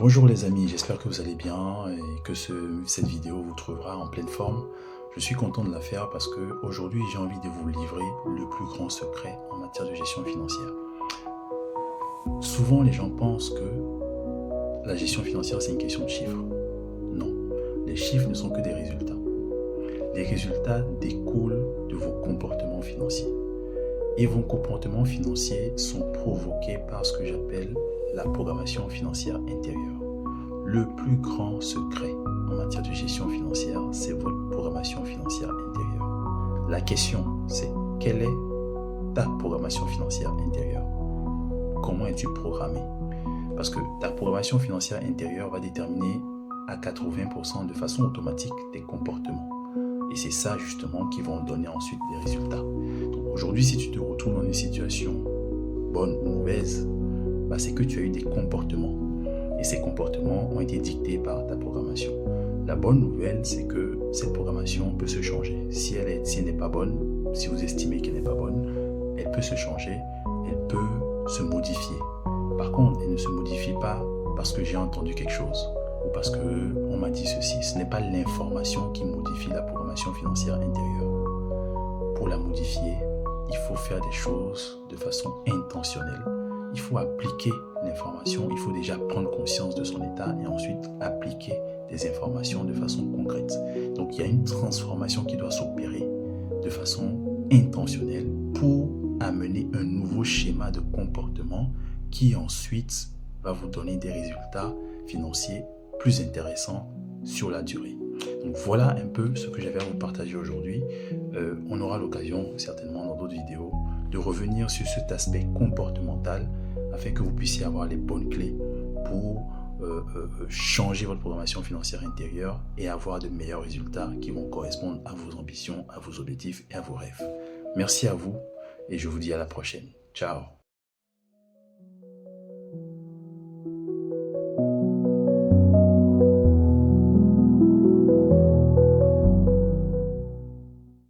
Bonjour les amis, j'espère que vous allez bien et que cette vidéo vous trouvera en pleine forme. Je suis content de la faire parce que aujourd'hui j'ai envie de vous livrer le plus grand secret en matière de gestion financière. Souvent les gens pensent que la gestion financière c'est une question de chiffres. Non, les chiffres ne sont que des résultats. Les résultats découlent de vos comportements financiers. Et vos comportements financiers sont provoqués par ce que j'appelle la programmation financière intérieure. Le plus grand secret en matière de gestion financière, c'est votre programmation financière intérieure. La question, c'est quelle est ta programmation financière intérieure? Comment es-tu programmé? Parce que ta programmation financière intérieure va déterminer à 80% de façon automatique tes comportements. Et c'est ça justement qui vont donner ensuite des résultats. Donc aujourd'hui, si tu te retrouves dans une situation bonne ou mauvaise, c'est que tu as eu des comportements. Et ces comportements ont été dictés par ta programmation. La bonne nouvelle, c'est que cette programmation peut se changer. Si elle n'est pas bonne, si vous estimez qu'elle n'est pas bonne, elle peut se changer, elle peut se modifier. Par contre, elle ne se modifie pas parce que j'ai entendu quelque chose ou parce qu'on m'a dit ceci. Ce n'est pas l'information qui modifie la programmation financière intérieure. Pour la modifier, il faut faire des choses de façon intentionnelle. Il faut appliquer l'information, il faut déjà prendre conscience de son état et ensuite appliquer des informations de façon concrète. Donc il y a une transformation qui doit s'opérer de façon intentionnelle pour amener un nouveau schéma de comportement qui ensuite va vous donner des résultats financiers plus intéressants sur la durée. Donc voilà un peu ce que j'avais à vous partager aujourd'hui. On aura l'occasion certainement dans d'autres vidéos de revenir sur cet aspect comportemental afin que vous puissiez avoir les bonnes clés pour changer votre programmation financière intérieure et avoir de meilleurs résultats qui vont correspondre à vos ambitions, à vos objectifs et à vos rêves. Merci à vous et je vous dis à la prochaine. Ciao.